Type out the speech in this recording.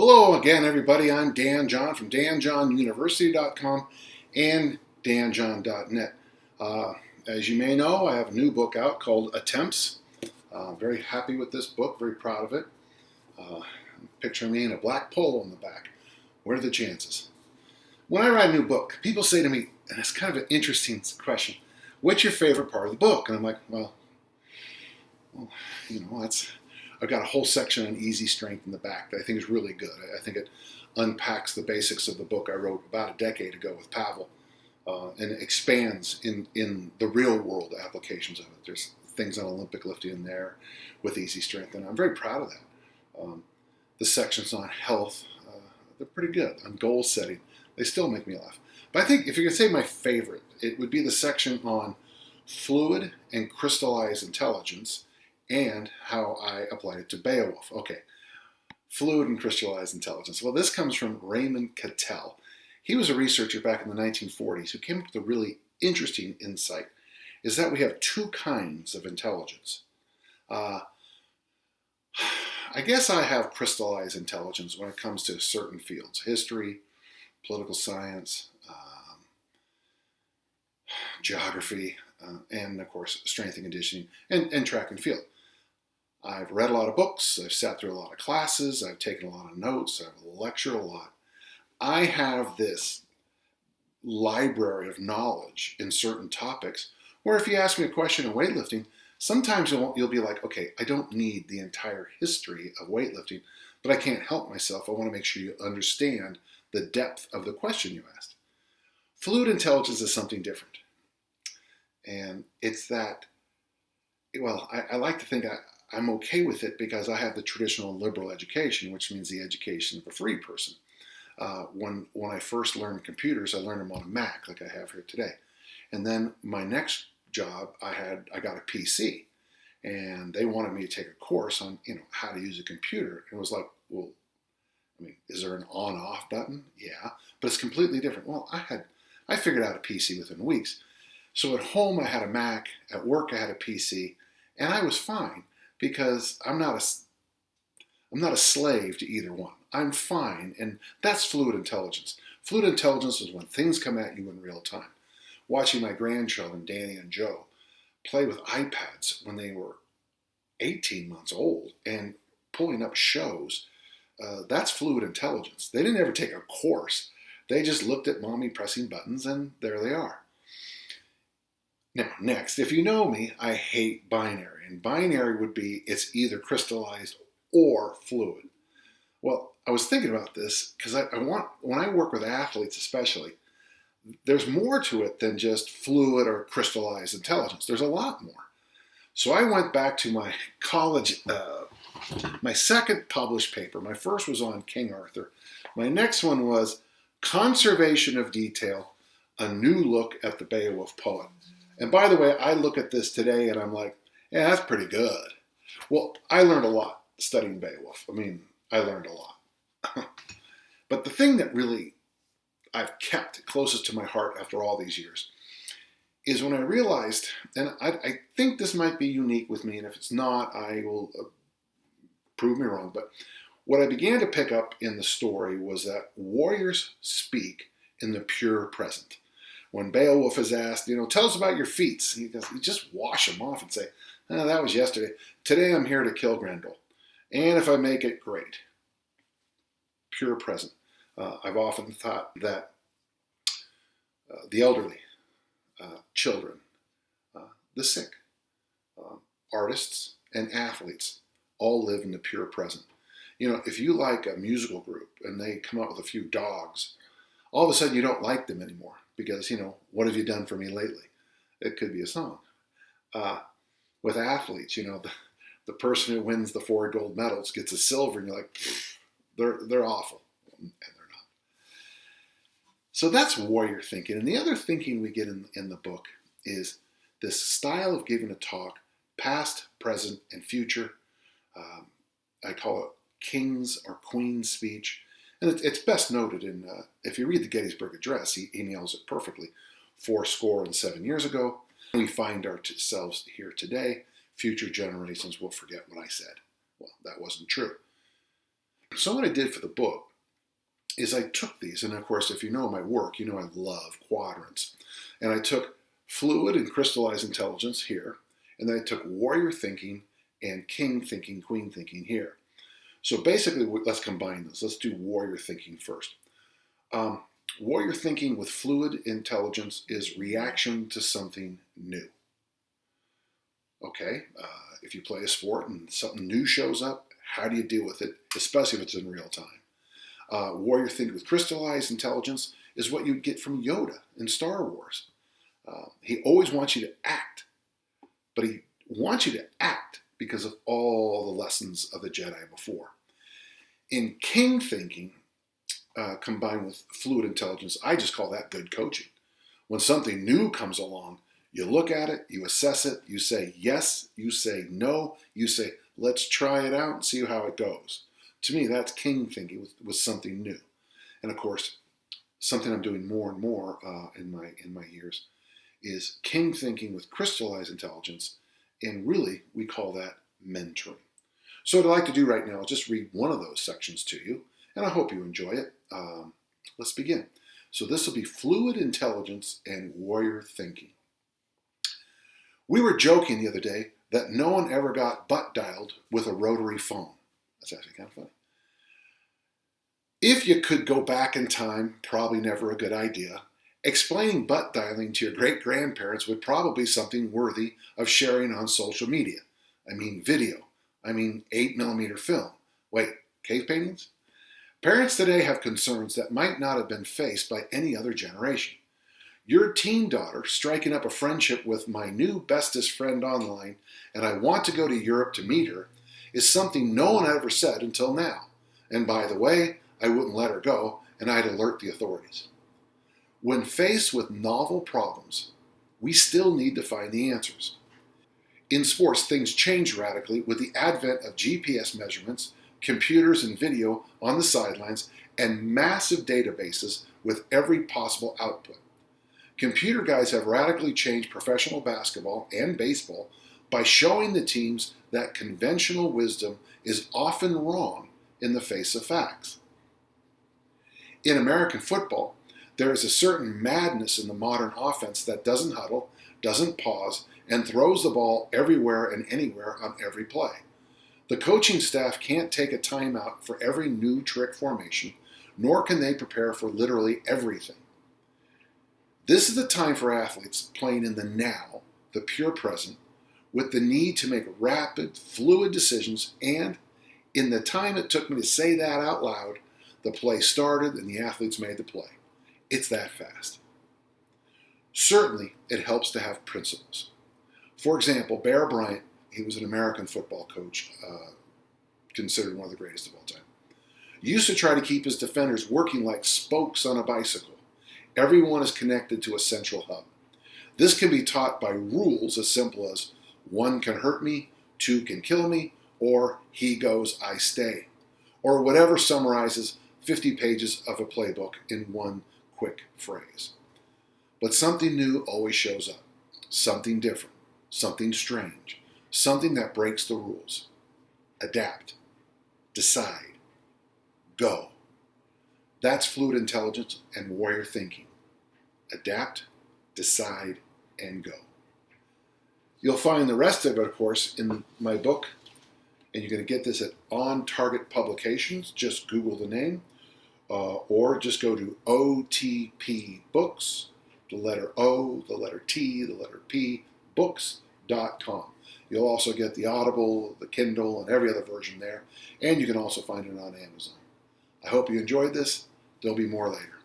Hello again, everybody. I'm Dan John from danjohnuniversity.com and danjohn.net. As you may know, I have a new book out called Attempts. Very happy with this book, very proud of it. Picture me in a black polo on the back. What are the chances? When I write a new book, people say to me, and it's kind of an interesting question, what's your favorite part of the book? And I'm like, well, I've got a whole section on easy strength in the back that I think is really good. I think it unpacks the basics of the book I wrote about a decade ago with Pavel, and it expands in the real world applications of it. There's things on Olympic lifting in there with easy strength, and I'm very proud of that. The sections on health, they're pretty good. On goal setting, they still make me laugh. But I think if you're going to say my favorite, it would be the section on fluid and crystallized intelligence and how I applied it to Beowulf. Okay, fluid and crystallized intelligence. Well, this comes from Raymond Cattell. He was a researcher back in the 1940s who came up with a really interesting insight, is that we have two kinds of intelligence. I guess I have crystallized intelligence when it comes to certain fields: history, political science, geography, and of course strength and conditioning, and track and field. I've read a lot of books, I've sat through a lot of classes, I've taken a lot of notes, I've lectured a lot. I have this library of knowledge in certain topics where if you ask me a question in weightlifting, sometimes you'll be like, okay, I don't need the entire history of weightlifting, but I can't help myself. I want to make sure you understand the depth of the question you asked. Fluid intelligence is something different. And it's that, well, I like to think I'm okay with it because I have the traditional liberal education, which means the education of a free person. When I first learned computers, I learned them on a Mac, like I have here today. And then my next job, I got a PC, and they wanted me to take a course on how to use a computer. And it was like, well, is there an on-off button? Yeah, but it's completely different. Well, I figured out a PC within weeks. So at home I had a Mac, at work I had a PC, and I was fine because I'm not a slave to either one. I'm fine, and that's fluid intelligence. Fluid intelligence is when things come at you in real time. Watching my grandchildren, Danny and Joe, play with iPads when they were 18 months old and pulling up shows, that's fluid intelligence. They didn't ever take a course. They just looked at mommy pressing buttons, and there they are. Now, next, if you know me, I hate binary. And binary would be it's either crystallized or fluid. Well, I was thinking about this because when I work with athletes especially, there's more to it than just fluid or crystallized intelligence. There's a lot more. So I went back to my college, my second published paper. My first was on King Arthur. My next one was Conservation of Detail, a new look at the Beowulf poet. And by the way, I look at this today and I'm like, yeah, that's pretty good. Well, I learned a lot studying Beowulf. I learned a lot. But the thing that really I've kept closest to my heart after all these years is when I realized, and I think this might be unique with me, and if it's not, I will prove me wrong, but what I began to pick up in the story was that warriors speak in the pure present. When Beowulf is asked, tell us about your feats, he goes, you just wash them off and say, oh, that was yesterday. Today I'm here to kill Grendel. And if I make it, great. Pure present. I've often thought that the elderly, children, the sick, artists, and athletes all live in the pure present. If you like a musical group and they come up with a few dogs, all of a sudden you don't like them anymore because, what have you done for me lately? It could be a song. With athletes, the person who wins the 4 gold medals gets a silver, and you're like, they're awful, and they're not. So that's warrior thinking. And the other thinking we get in the book is this style of giving a talk, past, present, and future. I call it king's or queen's speech. And it's best noted in, if you read the Gettysburg Address, he nails it perfectly. 7 years ago, we find ourselves here today. Future generations will forget what I said. Well, that wasn't true. So what I did for the book is I took these, and of course, if you know my work, you know I love quadrants. And I took fluid and crystallized intelligence here, and then I took warrior thinking and king thinking, queen thinking here. So basically, let's combine those. Let's do warrior thinking first. Warrior thinking with fluid intelligence is reaction to something new. Okay, if you play a sport and something new shows up, how do you deal with it, especially if it's in real time? Warrior thinking with crystallized intelligence is what you get from Yoda in Star Wars. He always wants you to act, but he wants you to act because of all the lessons of the Jedi before. In king thinking, combined with fluid intelligence, I just call that good coaching. When something new comes along, you look at it, you assess it, you say yes, you say no, you say let's try it out and see how it goes. To me, that's king thinking with something new. And of course, something I'm doing more and more in my years is king thinking with crystallized intelligence, and really we call that mentoring. So what I'd like to do right now is just read one of those sections to you, and I hope you enjoy it. Let's begin. So this will be fluid intelligence and warrior thinking. We were joking the other day that no one ever got butt dialed with a rotary phone. That's actually kind of funny. If you could go back in time, probably never a good idea. Explaining butt dialing to your great-grandparents would probably be something worthy of sharing on social media. I mean video. I mean 8mm film. Wait, cave paintings? Parents today have concerns that might not have been faced by any other generation. Your teen daughter striking up a friendship with my new bestest friend online, and I want to go to Europe to meet her, is something no one ever said until now. And by the way, I wouldn't let her go, and I'd alert the authorities. When faced with novel problems, we still need to find the answers. In sports, things change radically with the advent of GPS measurements, computers and video on the sidelines, and massive databases with every possible output. Computer guys have radically changed professional basketball and baseball by showing the teams that conventional wisdom is often wrong in the face of facts. In American football, there is a certain madness in the modern offense that doesn't huddle, doesn't pause, and throws the ball everywhere and anywhere on every play. The coaching staff can't take a timeout for every new trick formation, nor can they prepare for literally everything. This is the time for athletes playing in the now, the pure present, with the need to make rapid, fluid decisions, and in the time it took me to say that out loud, the play started and the athletes made the play. It's that fast. Certainly, it helps to have principles. For example, Bear Bryant, he was an American football coach, considered one of the greatest of all time, used to try to keep his defenders working like spokes on a bicycle. Everyone is connected to a central hub. This can be taught by rules as simple as 1 can hurt me, 2 can kill me, or he goes, I stay, or whatever summarizes 50 pages of a playbook in one quick phrase. But something new always shows up, something different, something strange, something that breaks the rules. Adapt, decide, go. That's fluid intelligence and warrior thinking. Adapt, decide, and go. You'll find the rest of it, of course, in my book, and you're going to get this at On Target Publications. Just Google the name, or just go to OTP Books, the letter O, the letter T, the letter P, books.com. You'll also get the Audible, the Kindle, and every other version there, and you can also find it on Amazon. I hope you enjoyed this. There'll be more later.